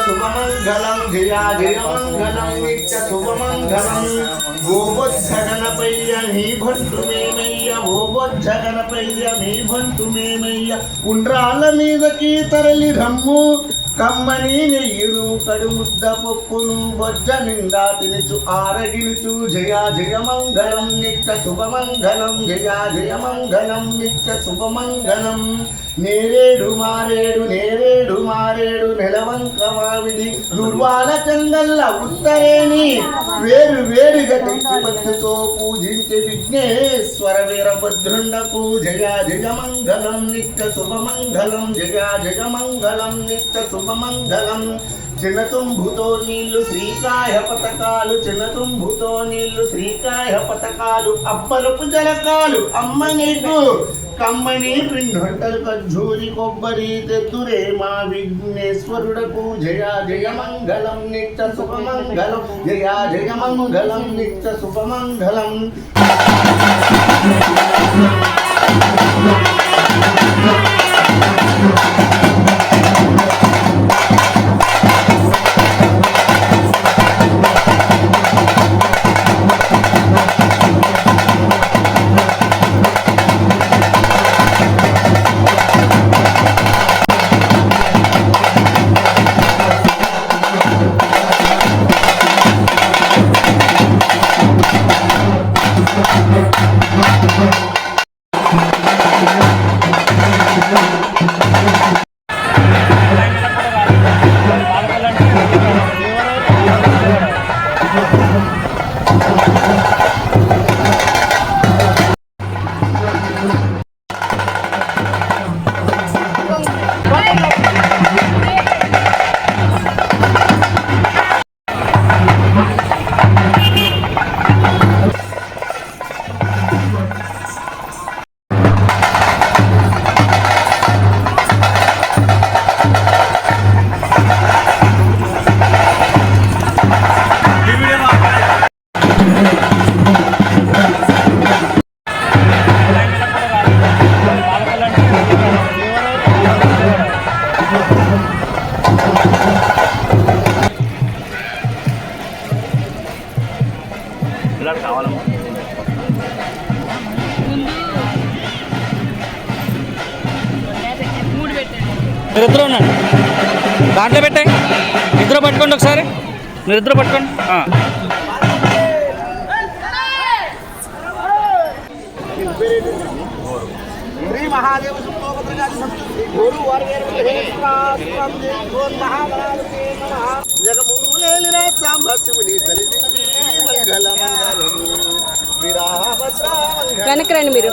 శుభమంగళం జయ జయ మంగళం నిత్య శుభమంగళం గోబొజ్జ గణపయ్య నీ భంటు మేమయ్య గోబొజ్జ గణపయ్య నీ భంటు మేమయ్య ఉండ్రాళ్ళ మీదకి తరలి రమ్ము కమ్మని నెయ్యును కడుముద్ద పప్పును బొజ్జ నిండా తినుచు ఆరగినుచు జయ జయ మంగళం నిత్య శుభమంగళం జయ జయ మంగళం నిత్య శుభమంగళం నేరేడు మారేడు నెలవంక మావిడి దుర్వాల చందల్ల ఉత్తరేని వేరు వేరుగా తెచ్చి భక్తితో పూజించే విఘ్నేశ్వర వీరభద్రుండకు జయ జయ మంగళం నిత్య శుభమంగళం జయ జయ మంగళం నిత్య శుభమంగళం చిన్నతుంభుతో నీళ్లు శ్రీకాయ పతకాలు చిన్నతుంభుతో నీళ్లు శ్రీకాయ పతకాలు అబ్బలపు జలకాలు అమ్మ నీకు కమ్మని పిండొంటలు ఖర్జూరి కొబ్బరి తెత్తురే మా విఘ్నేశ్వరుడకు జయ జయ మంగళం నిత్య శుభమంగళం జయ జయ మంగళం నిత్య శుభమంగళం కావాలమ్మా మీరు ఇద్దరు ఉన్నాను దాంట్లో పెట్టాయి ఇద్దరు పట్టుకోండి ఒకసారి మీరు ఇద్దరు పట్టుకోండి శ్రీ మహాదేవ జగమూలేలిన సాంబ శివుని తల్లి మంగళ మంగళం వెనక్కి రండి మీరు.